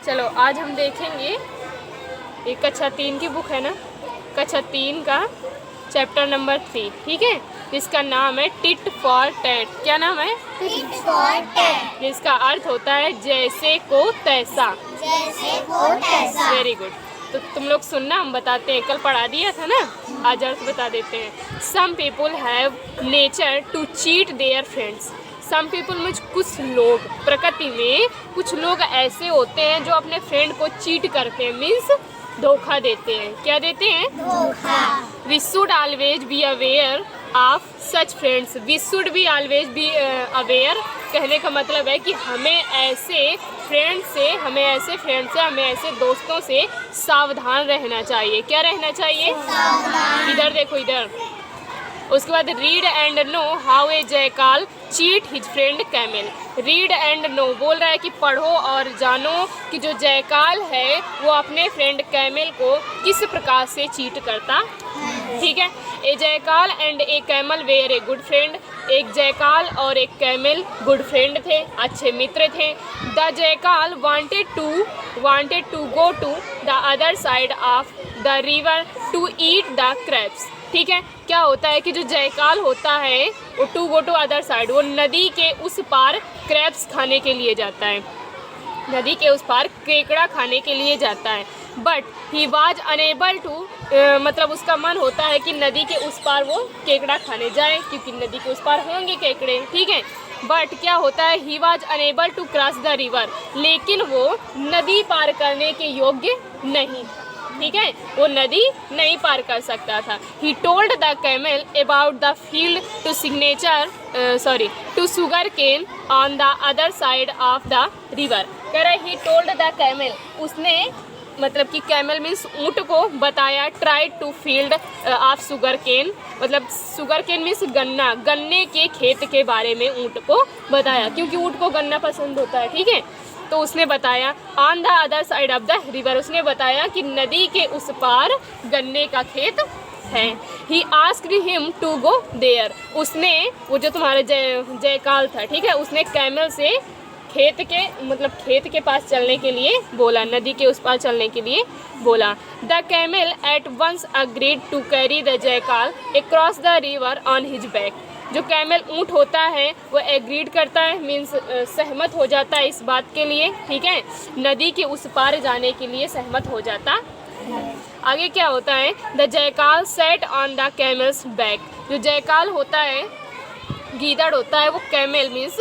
चलो आज हम देखेंगे एक कक्षा 3 की बुक है ना, कक्षा 3 का चैप्टर नंबर 3, ठीक है, जिसका नाम है टिट फॉर टैट। क्या नाम है? टिट फॉर टैट, जिसका अर्थ होता है जैसे को तैसा। जैसे को तैसा। Very good. तो तुम लोग सुनना, हम बताते हैं, कल पढ़ा दिया था ना, आज अर्थ बता देते हैं। Some people have nature to cheat their friends. Some people means कुछ लोग, प्रकृति में कुछ लोग ऐसे होते हैं जो अपने फ्रेंड को चीट करते हैं, मीन्स धोखा देते हैं। क्या देते हैं? धोखा। We should always be aware of such friends. We should be always be aware, कहने का मतलब है कि हमें ऐसे फ्रेंड से, हमें ऐसे दोस्तों से सावधान रहना चाहिए। क्या रहना चाहिए? सावधान। इधर देखो, इधर। उसके बाद read and know how a jackal cheat his friend camel. Read and know बोल रहा है कि पढ़ो और जानो कि जो जयकाल है वो अपने फ्रेंड कैमल को किस प्रकार से चीट करता, ठीक है। A jackal and a camel were a good friend. एक जयकाल और एक कैमल गुड फ्रेंड थे, अच्छे मित्र थे। The jackal wanted to go to the other side of the river to eat the crabs. ठीक है, क्या होता है कि जो जयकाल होता है वो to go to other side, वो नदी के उस पार क्रैब्स खाने के लिए जाता है, नदी के उस पार केकड़ा खाने के लिए जाता है। But he was unable to, मतलब उसका मन होता है कि नदी के उस पार वो केकड़ा खाने जाए, क्योंकि नदी के उस पार होंगे केकड़े, ठीक है। बट क्या होता है, he was unable to cross the river, लेकिन वो नदी पार करने के योग्य नहीं, ठीक है, वो नदी नहीं पार कर सकता था। He told the camel about the field to sugar cane on the other side of the river. कह रहा है ही टोल्ड द कैमल, उसने मतलब कि कैमल मीन्स ऊँट को बताया, try to field of sugar cane, मतलब शुगर केन मीन्स गन्ना, गन्ने के खेत के बारे में ऊँट को बताया, क्योंकि ऊँट को गन्ना पसंद होता है, ठीक है। तो उसने बताया on the other side of the river, उसने बताया कि नदी के उस पार गन्ने का खेत है। He asked him to go there, उसने, वो जो तुम्हारा जयकाल था, ठीक है, उसने कैमल से खेत के पास चलने के लिए बोला, नदी के उस पार चलने के लिए बोला। The camel at once agreed to carry the jackal across the river on his back. जो कैमल ऊँट होता है वो एग्रीड करता है, मीन्स सहमत हो जाता है इस बात के लिए, ठीक है, नदी के उस पार जाने के लिए सहमत हो जाता। आगे क्या होता है, the jackal sat on the camel's back. जो जयकाल होता है, गीदड़ होता है, वो कैमल मीन्स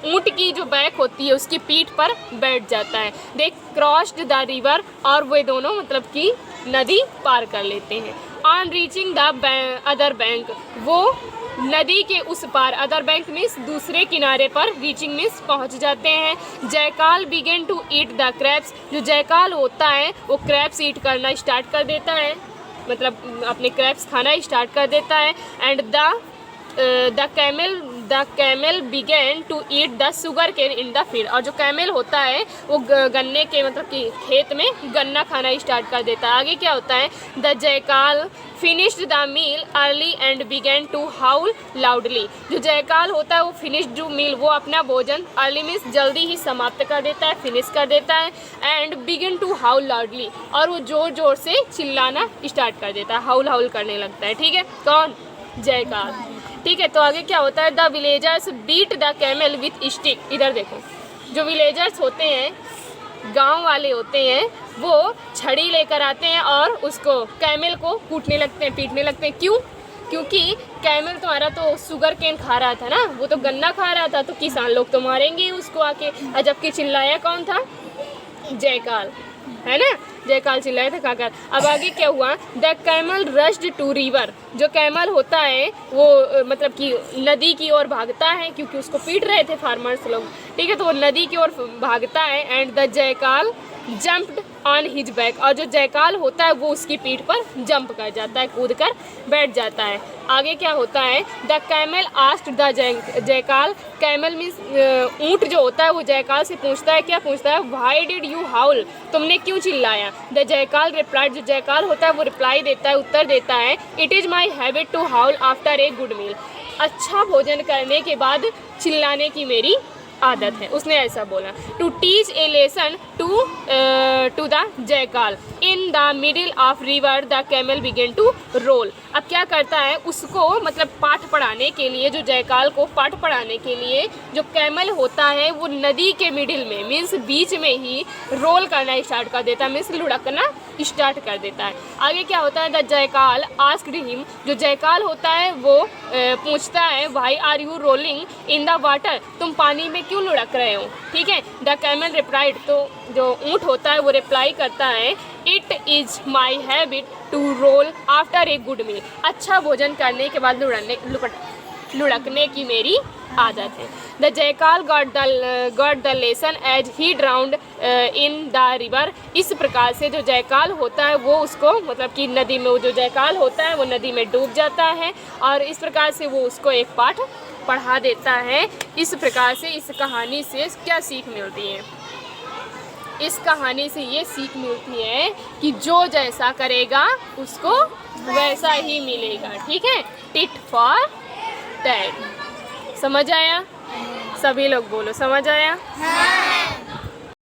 ऊँट की जो बैक होती है उसकी पीठ पर बैठ जाता है। दे क्रॉस्ड द रिवर, और वे दोनों मतलब कि नदी पार कर लेते हैं। On reaching the other bank, वो नदी के उस पार, अदर बैंक मीन्स दूसरे किनारे पर, रीचिंग मीन्स पहुंच जाते हैं। Jackal began to eat the crabs, जो जयकाल होता है वो क्रैब्स ईट करना स्टार्ट कर देता है, मतलब अपने क्रैब्स खाना स्टार्ट कर देता है। And the camel began to eat the sugar cane in the field, और जो कैमल होता है वो गन्ने के मतलब कि खेत में गन्ना खाना स्टार्ट कर देता है। आगे क्या होता है, the jackal finished the meal early and began to howl loudly. जो जयकाल होता है वो फिनिश्ड जो मील, वो अपना भोजन अर्ली मीन्स जल्दी ही समाप्त कर देता है, फिनिश कर देता है। And begin to howl loudly, और वो जोर जोर से चिल्लाना स्टार्ट कर देता है, हाउल हाउल करने लगता है, ठीक है। कौन? जयकाल, ठीक है। तो आगे क्या होता है, the villagers beat the camel with stick. इधर देखो, जो विलेजर्स होते हैं, गांव वाले होते हैं, वो छड़ी लेकर आते हैं और उसको कैमल को कूटने लगते हैं, पीटने लगते हैं। क्यों? क्योंकि कैमल तुम्हारा तो शुगर केन खा रहा था ना, वो तो गन्ना खा रहा था, तो किसान लोग तो मारेंगे ही उसको आके। और जबकि चिल्लाया कौन था? जयकाल, है ना, जयकाल चिल्लाया था खाकर। अब आगे क्या हुआ, the camel rushed to river. जो कैमल होता है वो मतलब कि नदी की ओर भागता है, क्योंकि उसको पीट रहे थे फार्मर्स लोग, ठीक है, तो वो नदी की ओर भागता है। And the jackal jumped on his back, और जो जयकाल होता है वो उसकी पीठ पर जंप कर जाता है, कूद कर बैठ जाता है। आगे क्या होता है, the camel asked the jackal, camel means ऊँट जो होता है वो जयकाल से पूछता है, क्या पूछता है, व्हाई डिड यू हाउल, तुमने क्यों चिल्लाया। द जयकाल रिप्लाइड, जो जयकाल होता है वो रिप्लाई देता है, उत्तर देता है, it is my habit to howl after a good meal. अच्छा भोजन करने के बाद चिल्लाने की मेरी आदत है, उसने ऐसा बोला। To teach a lesson to the jackal in the middle of river the camel began to roll. अब क्या करता है, उसको मतलब पाठ पढ़ाने के लिए, जो जयकाल को पाठ पढ़ाने के लिए जो कैमल होता है वो नदी के मिडिल में मीन्स बीच में ही रोल करना स्टार्ट कर देता है, मीन्स लुढ़कना स्टार्ट कर देता है। आगे क्या होता है, द जयकाल आस्क्ड हिम, जो जयकाल होता है वो पूछता है why are you rolling in the water, तुम पानी में क्यों लुढ़क रहे हो, ठीक है। द कैमल रिप्लाइड, तो जो ऊँट होता है वो रिप्लाई करता है, it is my habit to roll after a good meal, अच्छा भोजन करने के बाद लुढ़कने की मेरी आदत है। The jackal got the lesson as he drowned in the river, इस प्रकार से जो जयकाल होता है वो उसको मतलब कि नदी में, वो जो जयकाल होता है वो नदी में डूब जाता है और इस प्रकार से वो उसको एक पाठ पढ़ा देता है। इस प्रकार से इस कहानी से क्या सीख मिलती है, इस कहानी से ये सीख मिलती है कि जो जैसा करेगा उसको वैसा ही मिलेगा, ठीक है। Tit for tat. समझ आया? सभी लोग बोलो समझ आया?